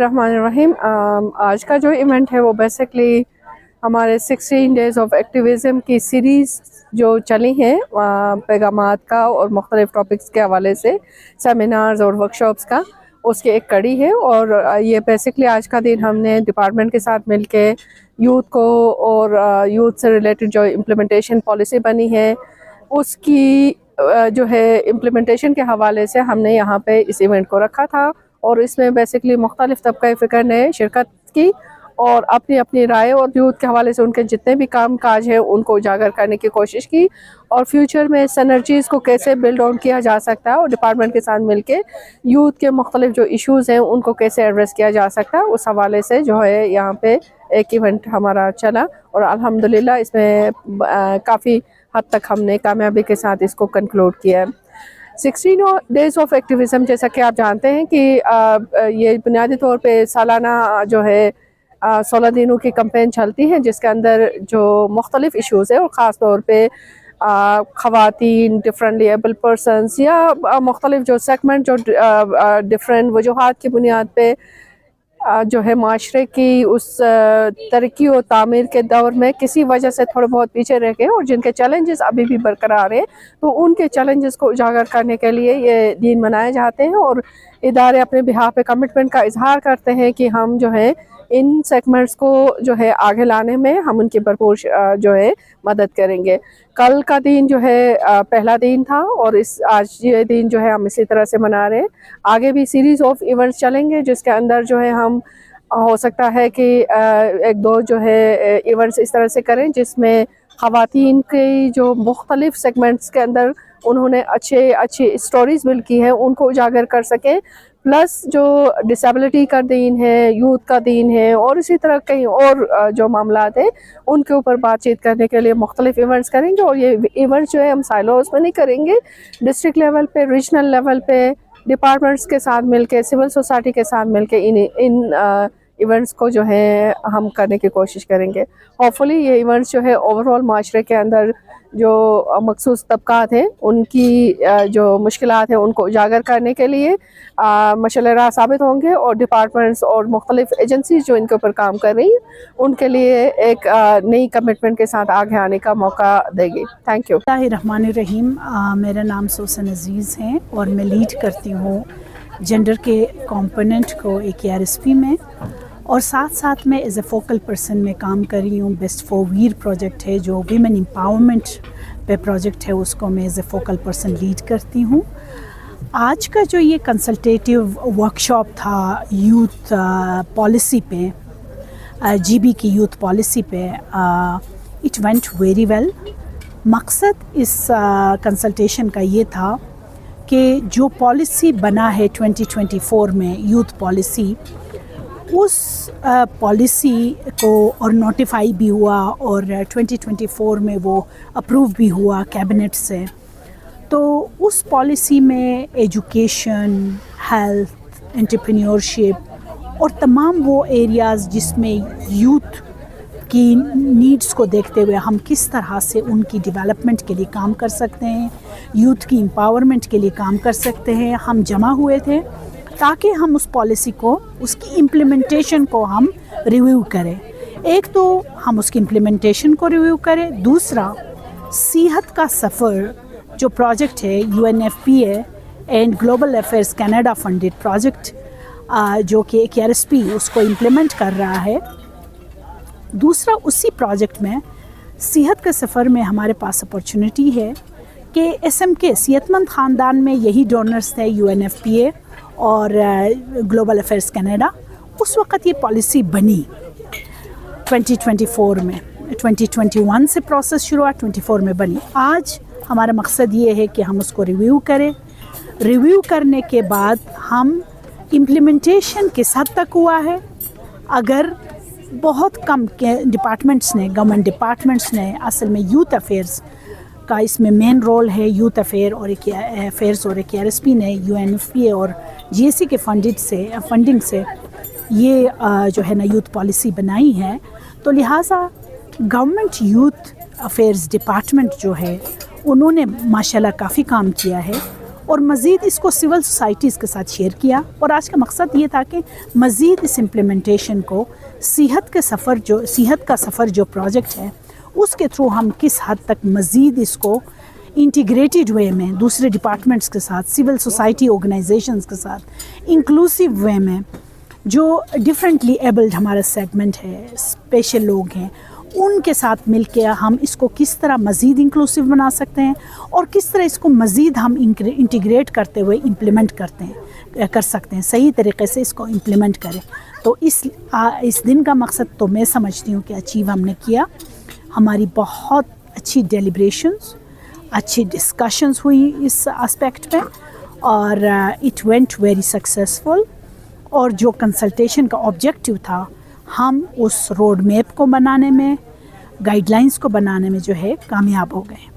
बिस्मिल्लाहिर्रहमानिर्रहीम। आज का जो इवेंट है वो बेसिकली हमारे 16 डेज़ ऑफ एक्टिविज़म की सीरीज़ जो चली हैं पैगामात का और मुख्तलिफ़ टॉपिक्स के हवाले से सेमिनार्स और वर्कशॉप्स का, उसकी एक कड़ी है। और ये बेसिकली आज का दिन हमने डिपार्टमेंट के साथ मिलके यूथ को और यूथ से रिलेटेड जो इम्प्लीमेंटेशन पॉलिसी बनी है उसकी जो है इम्प्लीमेंटेशन के हवाले से हमने यहाँ पे इस इवेंट को रखा था। और इसमें बेसिकली मुख्तलिफ़ तबक़े फ़िक्र ने शिरकत की और अपनी अपनी राय और यूथ के हवाले से उनके जितने भी काम काज हैं उनको उजागर करने की कोशिश की और फ्यूचर में सिनर्जीज़ को कैसे बिल्ड ऑन किया जा सकता है और डिपार्टमेंट के साथ मिलके यूथ के मुख्तलिफ़ जो इश्यूज़ हैं उनको कैसे एड्रेस किया जा सकता है, उस हवाले से जो है यहाँ पे एक इवेंट हमारा चला और अल्हम्दुलिल्लाह इसमें काफ़ी हद तक हमने कामयाबी के साथ इसको कंक्लूड किया है। 16 डेज़ ऑफ एक्टिविज़म जैसा कि आप जानते हैं कि ये बुनियादी तौर पे सालाना जो है 16 दिनों की कैंपेन चलती है जिसके अंदर जो मुख्तलिफ़ इश्यूज़ है और ख़ास तौर पे ख़वातीन, डिफरेंटली एबल पर्सनस या मुख्तलिफ़ जो सेगमेंट जो डिफरेंट वजूहात की बुनियाद पे जो है माशरे की उस तरक्की और तामीर के दौर में किसी वजह से थोड़े बहुत पीछे रह गए और जिनके चैलेंजेस अभी भी बरकरार हैं, तो उनके चैलेंजेस को उजागर करने के लिए ये दिन मनाए जाते हैं और इदारे अपने बिहाफ पे कमिटमेंट का इजहार करते हैं कि हम जो है इन सेगमेंट्स को जो है आगे लाने में हम उनकी भरपूर जो है मदद करेंगे। कल का दिन जो है पहला दिन था और आज ये दिन जो है हम इसी तरह से मना रहे हैं। आगे भी सीरीज़ ऑफ इवेंट्स चलेंगे जिसके अंदर जो है हम हो सकता है कि एक दो जो है इवेंट्स इस तरह से करें जिसमें ख़वातीन की जो मुख्तलिफ़ सेगमेंट्स के अंदर उन्होंने अच्छी स्टोरीज़ बिल्ड की हैं उनको उजागर कर सकें, प्लस जो डिसेबिलिटी का दिन है, यूथ का दिन है और इसी तरह कई और जो मामलात हैं उनके ऊपर बातचीत करने के लिए मुख्तलिफ इवेंट्स करेंगे। और ये इवेंट्स जो है हम साइलोस में नहीं करेंगे, डिस्ट्रिक्ट लेवल पे, रीजनल लेवल पे डिपार्टमेंट्स के साथ मिलके, सिविल सोसाइटी के साथ मिलके इन इवेंट्स को जो है हम करने की कोशिश करेंगे। होपफुली ये इवेंट्स जो है ओवरऑल माशरे के अंदर जो मखसूस तबकात हैं उनकी जो मुश्किलात हैं उनको उजागर करने के लिए मशअल राह साबित होंगे और डिपार्टमेंट्स और मुख्तलिफ एजेंसीज जो इनके ऊपर काम कर रही हैं उनके लिए एक नई कमिटमेंट के साथ आगे आने का मौका देगी। Thank you. बिस्मिल्लाहिर्रहमानिर्रहीम। मेरा नाम सूसन अजीज़ है और मैं लीड करती हूँ जेंडर के कंपोनेंट को AKRSP में और साथ साथ में एज ए फोकल पर्सन में काम कर रही हूँ। बेस्ट फॉर वीर प्रोजेक्ट है जो वीमेन एम्पावरमेंट पे प्रोजेक्ट है, उसको मैं as a focal person lead करती हूँ। आज का जो ये कंसल्टेटिव वर्कशॉप था यूथ पॉलिसी पे, GB की यूथ पॉलिसी पे, इट वेंट वेरी वेल। मकसद इस कंसल्टेशन का ये था कि जो पॉलिसी बना है 2024 में यूथ पॉलिसी, उस पॉलिसी को और नोटिफाई भी हुआ और 2024 में वो अप्रूव भी हुआ कैबिनेट से। तो उस पॉलिसी में एजुकेशन, हेल्थ, एंटरप्रेन्योरशिप और तमाम वो एरियाज़ जिसमें यूथ की नीड्स को देखते हुए हम किस तरह से उनकी डेवलपमेंट के लिए काम कर सकते हैं, यूथ की एम्पावरमेंट के लिए काम कर सकते हैं, हम जमा हुए थे ताकि हम उस पॉलिसी को, उसकी इम्प्लीमेंटेशन को हम रिव्यू करें। एक तो हम उसकी इम्प्लीमेंटेशन को रिव्यू करें, दूसरा सेहत का सफ़र जो प्रोजेक्ट है UNFPA and global affairs Canada funded project जो कि AKRSP उसको इम्प्लीमेंट कर रहा है। दूसरा उसी प्रोजेक्ट में सेहत के सफ़र में हमारे पास अपॉर्चुनिटी है कि SMK सेहतमंद ख़ानदान में यही डोनर्स थे UNFPA और ग्लोबल अफेयर्स कनाडा। उस वक़्त ये पॉलिसी बनी 2024 में, 2021 से प्रोसेस शुरू हुआ, 24 में बनी। आज हमारा मकसद ये है कि हम उसको रिव्यू करें। रिव्यू करने के बाद हम इम्प्लीमेंटेशन किस हद तक हुआ है, अगर बहुत कम के डिपार्टमेंट्स ने, गवर्नमेंट डिपार्टमेंट्स ने, असल में यूथ अफेयर्स का इसमें मेन रोल है, यूथ अफेयर्स और AKRSP ने UNFPA और GSC के फंडिंग से ये जो है ना यूथ पॉलिसी बनाई है। तो लिहाजा गवर्नमेंट यूथ अफेयर्स डिपार्टमेंट जो है उन्होंने माशाल्लाह काफ़ी काम किया है اور مزید اس کو سول سوسائٹیز کے ساتھ شیئر کیا. اور آج کا مقصد یہ تھا کہ مزید اس امپلیمنٹیشن کو صحت کا سفر جو پروجیکٹ ہے اس کے تھرو ہم کس حد تک مزید اس کو انٹیگریٹڈ وے میں دوسرے ڈپارٹمنٹس کے ساتھ, سول سوسائٹی آرگنائزیشنز کے ساتھ انکلوسیو وے میں, جو ڈفرینٹلی ایبلڈ ہمارا سیگمنٹ ہے, اسپیشل لوگ ہیں, ان کے ساتھ مل کے ہم اس کو کس طرح مزید انکلوسیو بنا سکتے ہیں اور کس طرح اس کو مزید ہم انٹیگریٹ کرتے ہوئے امپلیمنٹ کر سکتے ہیں, صحیح طریقے سے اس کو امپلیمنٹ کریں. تو اس دن کا مقصد تو میں سمجھتی ہوں کہ اچیو ہم نے کیا. ہماری بہت اچھی ڈیلیبریشنز, اچھی ڈسکشنز ہوئی اس اسپیکٹ پہ, اور اٹ وینٹ ویری سکسیزفل. اور جو کنسلٹیشن کا آبجیکٹیو تھا, ہم اس روڈ میپ کو بنانے میں, گائیڈ لائنز کو بنانے میں جو ہے کامیاب ہو گئے.